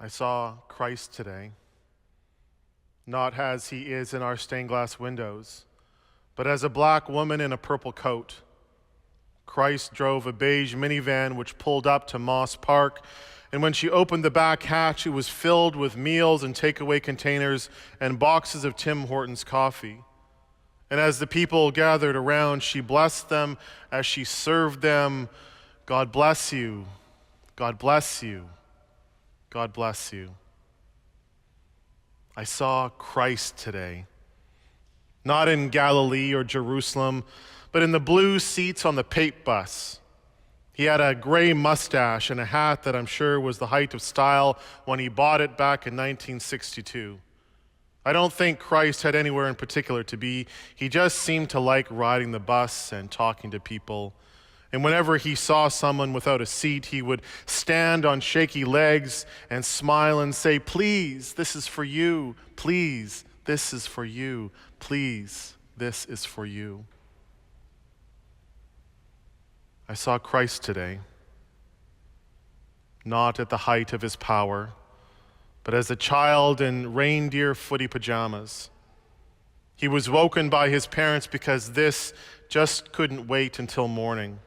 I saw Christ today, not as he is in our stained glass windows, but as a black woman in a purple coat. Christ drove a beige minivan which pulled up to Moss Park, and when she opened the back hatch, it was filled with meals and takeaway containers and boxes of Tim Hortons coffee. And as the people gathered around, she blessed them as she served them. God bless you. God bless you. God bless you. I saw Christ today, not in Galilee or Jerusalem, but in the blue seats on the Pape bus. He had a gray mustache and a hat that I'm sure was the height of style when he bought it back in 1962. I don't think Christ had anywhere in particular to be. He just seemed to like riding the bus and talking to people. And whenever he saw someone without a seat, he would stand on shaky legs and smile and say, "Please, this is for you. Please, this is for you. Please, this is for you." I saw Christ today, not at the height of his power, but as a child in reindeer footy pajamas. He was woken by his parents because this just couldn't wait until morning.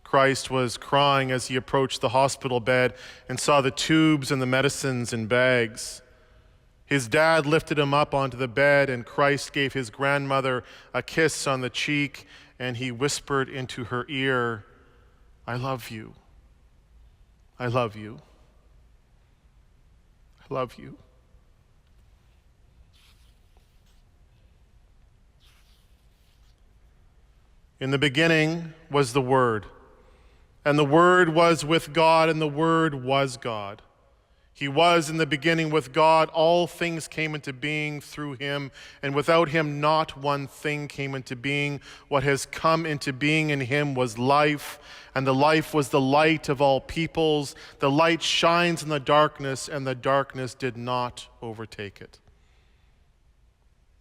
Christ was crying as he approached the hospital bed and saw the tubes and the medicines in bags. His dad lifted him up onto the bed, and Christ gave his grandmother a kiss on the cheek, and he whispered into her ear, "I love you. I love you. I love you." In the beginning was the Word, and the Word was with God, and the Word was God. He was in the beginning with God. All things came into being through him, and without him not one thing came into being. What has come into being in him was life, and the life was the light of all peoples. The light shines in the darkness, and the darkness did not overtake it.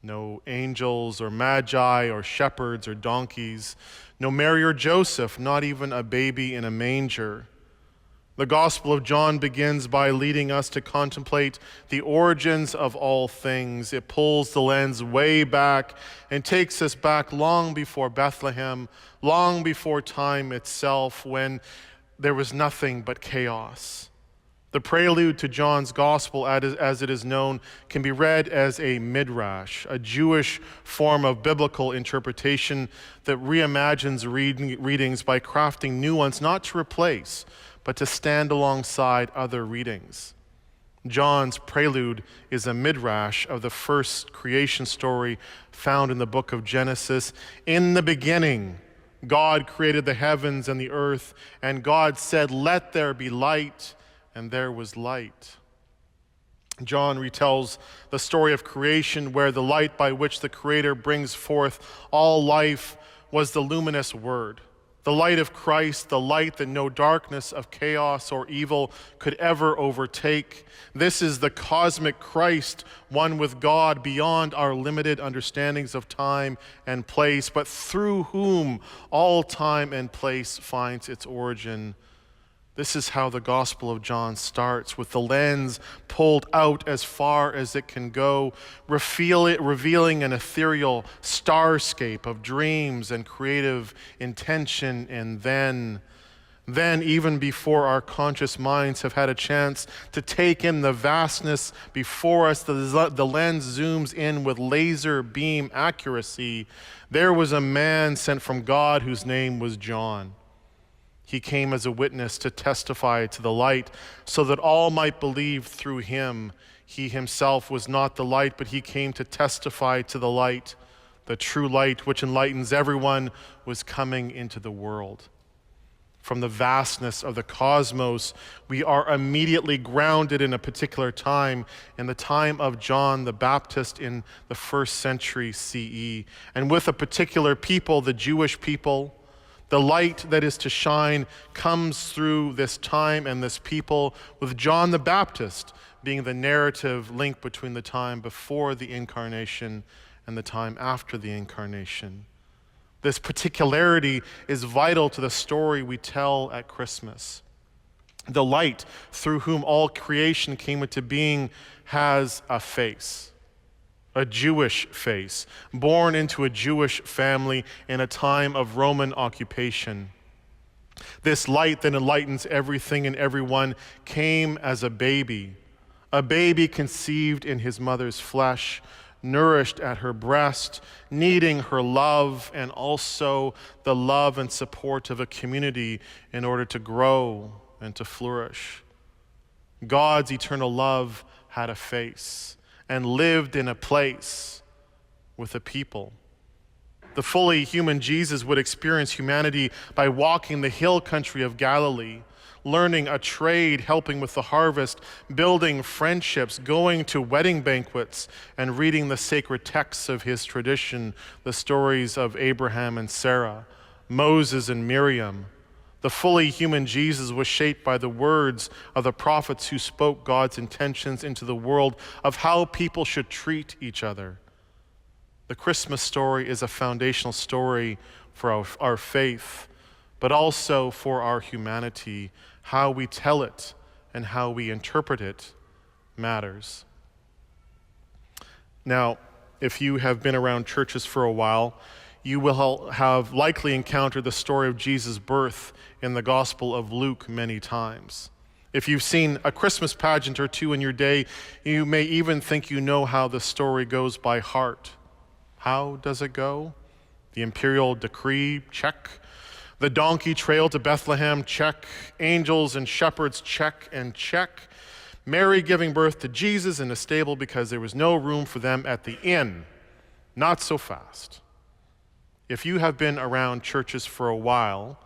No angels or magi or shepherds or donkeys, no Mary or Joseph, not even a baby in a manger. The Gospel of John begins by leading us to contemplate the origins of all things. It pulls the lens way back and takes us back long before Bethlehem, long before time itself, when there was nothing but chaos. The prelude to John's Gospel, as it is known, can be read as a midrash, a Jewish form of biblical interpretation that reimagines readings by crafting new ones, not to replace, but to stand alongside other readings. John's prelude is a midrash of the first creation story found in the book of Genesis. In the beginning, God created the heavens and the earth, and God said, "Let there be light," and there was light. John retells the story of creation, where the light by which the Creator brings forth all life was the luminous Word. The light of Christ, the light that no darkness of chaos or evil could ever overtake. This is the cosmic Christ, one with God beyond our limited understandings of time and place, but through whom all time and place finds its origin. This is how the Gospel of John starts, with the lens pulled out as far as it can go, revealing an ethereal starscape of dreams and creative intention, and then, even before our conscious minds have had a chance to take in the vastness before us, the lens zooms in with laser beam accuracy. There was a man sent from God whose name was John. He came as a witness to testify to the light, so that all might believe through him. He himself was not the light, but he came to testify to the light. The true light, which enlightens everyone, was coming into the world. From the vastness of the cosmos, we are immediately grounded in a particular time, in the time of John the Baptist in the 1st century CE, and with a particular people, the Jewish people. The light that is to shine comes through this time and this people, with John the Baptist being the narrative link between the time before the incarnation and the time after the incarnation. This particularity is vital to the story we tell at Christmas. The light through whom all creation came into being has a face, a Jewish face, born into a Jewish family in a time of Roman occupation. This light that enlightens everything and everyone came as a baby conceived in his mother's flesh, nourished at her breast, needing her love and also the love and support of a community in order to grow and to flourish. God's eternal love had a face and lived in a place with a people. The fully human Jesus would experience humanity by walking the hill country of Galilee, learning a trade, helping with the harvest, building friendships, going to wedding banquets, and reading the sacred texts of his tradition, the stories of Abraham and Sarah, Moses and Miriam. The fully human Jesus was shaped by the words of the prophets who spoke God's intentions into the world of how people should treat each other. The Christmas story is a foundational story for our faith, but also for our humanity. How we tell it and how we interpret it matters. Now, if you have been around churches for a while, you will have likely encountered the story of Jesus' birth in the Gospel of Luke many times. If you've seen a Christmas pageant or two in your day, you may even think you know how the story goes by heart. How does it go? The imperial decree, check. The donkey trail to Bethlehem, check. Angels and shepherds, check and check. Mary giving birth to Jesus in a stable because there was no room for them at the inn. Not so fast. If you have been around churches for a while,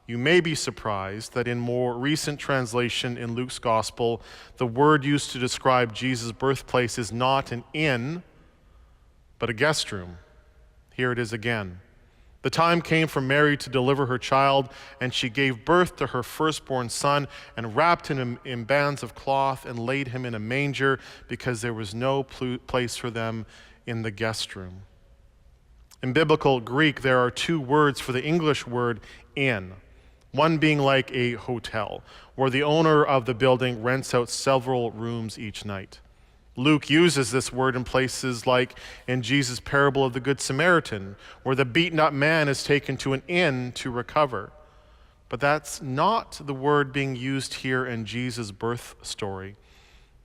you may be surprised that in more recent translation in Luke's gospel, the word used to describe Jesus' birthplace is not an inn, but a guest room. Here it is again. The time came for Mary to deliver her child, and she gave birth to her firstborn son and wrapped him in bands of cloth and laid him in a manger because there was no place for them in the guest room. In biblical Greek, there are two words for the English word inn, one being like a hotel, where the owner of the building rents out several rooms each night. Luke uses this word in places like in Jesus' parable of the Good Samaritan, where the beaten-up man is taken to an inn to recover. But that's not the word being used here in Jesus' birth story.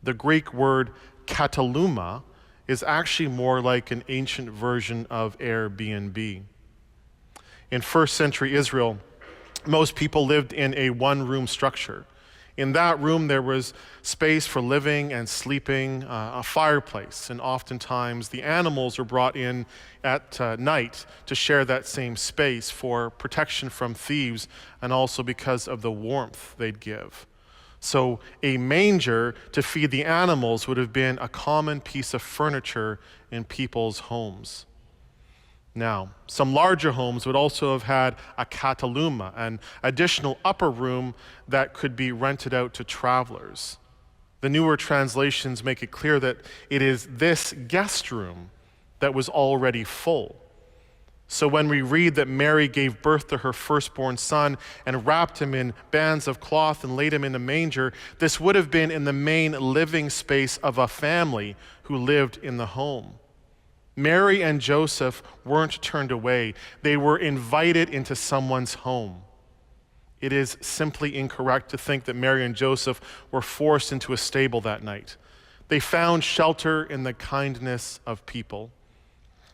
The Greek word kataluma is actually more like an ancient version of Airbnb. In first century Israel, most people lived in a one-room structure. In that room, there was space for living and sleeping, a fireplace, and oftentimes the animals were brought in at night to share that same space for protection from thieves and also because of the warmth they'd give. So a manger to feed the animals would have been a common piece of furniture in people's homes. Now, some larger homes would also have had a kataluma, an additional upper room that could be rented out to travelers. The newer translations make it clear that it is this guest room that was already full. So when we read that Mary gave birth to her firstborn son and wrapped him in bands of cloth and laid him in a manger, this would have been in the main living space of a family who lived in the home. Mary and Joseph weren't turned away. They were invited into someone's home. It is simply incorrect to think that Mary and Joseph were forced into a stable that night. They found shelter in the kindness of people.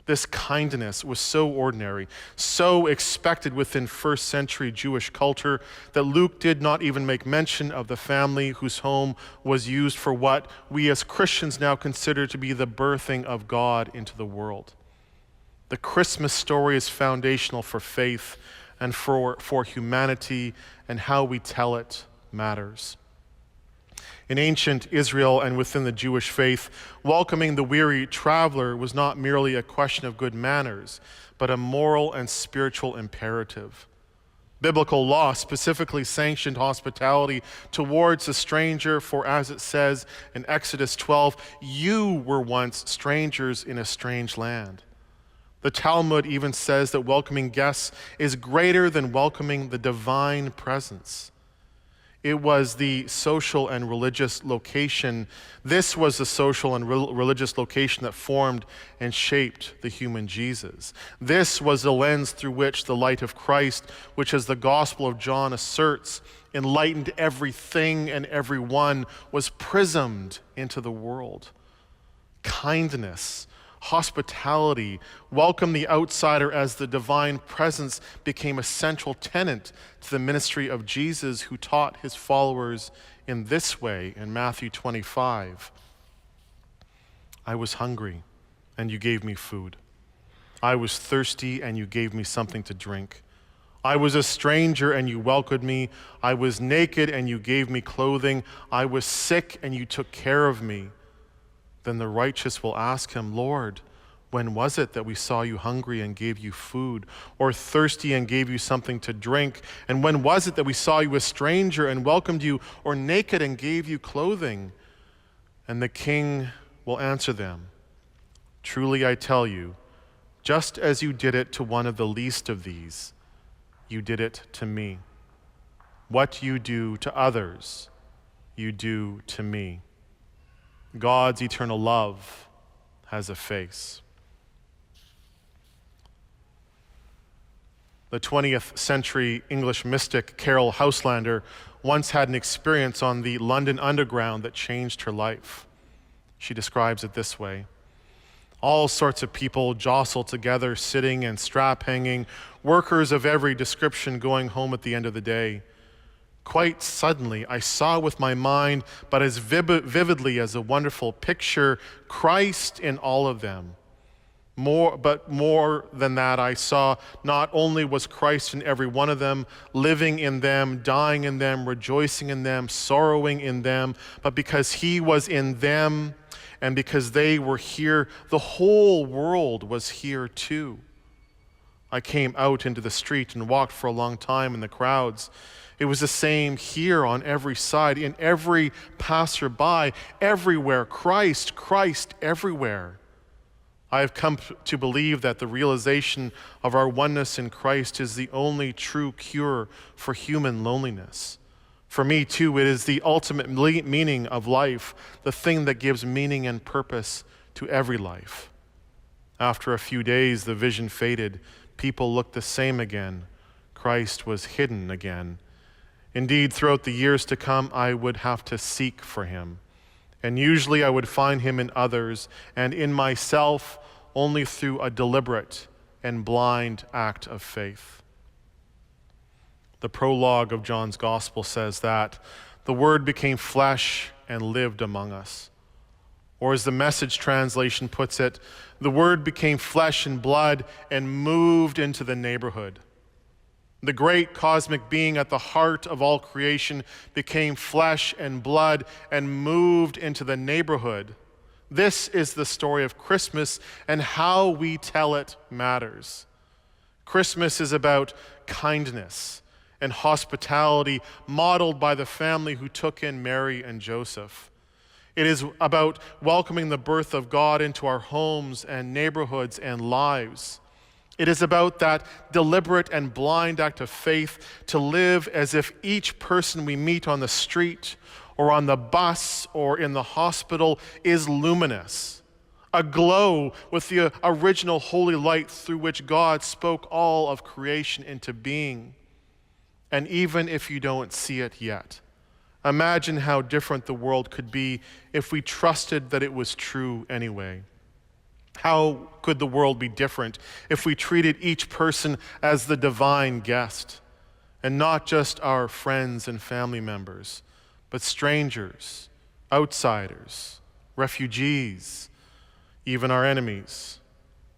This kindness was so ordinary, so expected within first century Jewish culture that Luke did not even make mention of the family whose home was used for what we as Christians now consider to be the birthing of God into the world. The Christmas story is foundational for faith and for humanity, and how we tell it matters. In ancient Israel and within the Jewish faith, welcoming the weary traveler was not merely a question of good manners, but a moral and spiritual imperative. Biblical law specifically sanctioned hospitality towards a stranger, for as it says in Exodus 12, you were once strangers in a strange land. The Talmud even says that welcoming guests is greater than welcoming the divine presence. It was the social and religious location. This was the social and religious location that formed and shaped the human Jesus. This was the lens through which the light of Christ, which as the Gospel of John asserts, enlightened everything and everyone, was prismed into the world. Kindness, hospitality, welcome the outsider as the divine presence became a central tenet to the ministry of Jesus, who taught his followers in this way in Matthew 25. I was hungry, and you gave me food. I was thirsty, and you gave me something to drink. I was a stranger, and you welcomed me. I was naked, and you gave me clothing. I was sick, and you took care of me. Then the righteous will ask him, Lord, when was it that we saw you hungry and gave you food, or thirsty and gave you something to drink? And when was it that we saw you a stranger and welcomed you, or naked and gave you clothing? And the king will answer them, truly I tell you, just as you did it to one of the least of these, you did it to me. What you do to others, you do to me. God's eternal love has a face. The 20th century English mystic Carol Houselander once had an experience on the London Underground that changed her life. She describes it this way. All sorts of people jostled together, sitting and strap hanging, workers of every description going home at the end of the day. Quite suddenly, I saw with my mind, but as vividly as a wonderful picture, Christ in all of them. But more than that, I saw not only was Christ in every one of them, living in them, dying in them, rejoicing in them, sorrowing in them, but because he was in them and because they were here, the whole world was here too. I came out into the street and walked for a long time in the crowds. It was the same here on every side, in every passerby, everywhere. Christ, Christ, everywhere. I have come to believe that the realization of our oneness in Christ is the only true cure for human loneliness. For me, too, it is the ultimate meaning of life, the thing that gives meaning and purpose to every life. After a few days, the vision faded. People looked the same again. Christ was hidden again. Indeed, throughout the years to come, I would have to seek for him. And usually I would find him in others and in myself only through a deliberate and blind act of faith. The prologue of John's Gospel says that the Word became flesh and lived among us. Or as the Message translation puts it, the Word became flesh and blood and moved into the neighborhood. The great cosmic being at the heart of all creation became flesh and blood and moved into the neighborhood. This is the story of Christmas, and how we tell it matters. Christmas is about kindness and hospitality modeled by the family who took in Mary and Joseph. It is about welcoming the birth of God into our homes and neighborhoods and lives. It is about that deliberate and blind act of faith to live as if each person we meet on the street or on the bus or in the hospital is luminous, aglow with the original holy light through which God spoke all of creation into being. And even if you don't see it yet, imagine how different the world could be if we trusted that it was true anyway. How could the world be different if we treated each person as the divine guest, and not just our friends and family members, but strangers, outsiders, refugees, even our enemies?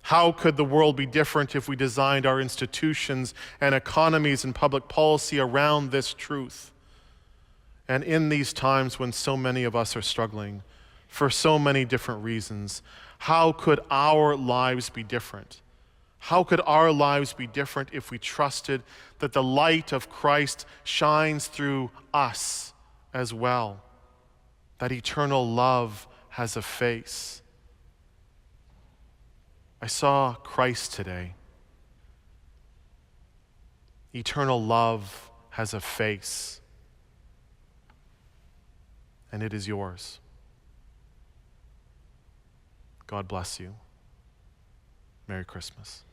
How could the world be different if we designed our institutions and economies and public policy around this truth? And in these times when so many of us are struggling for so many different reasons, how could our lives be different? How could our lives be different if we trusted that the light of Christ shines through us as well? That eternal love has a face. I saw Christ today. Eternal love has a face. and it is yours. God bless you. Merry Christmas.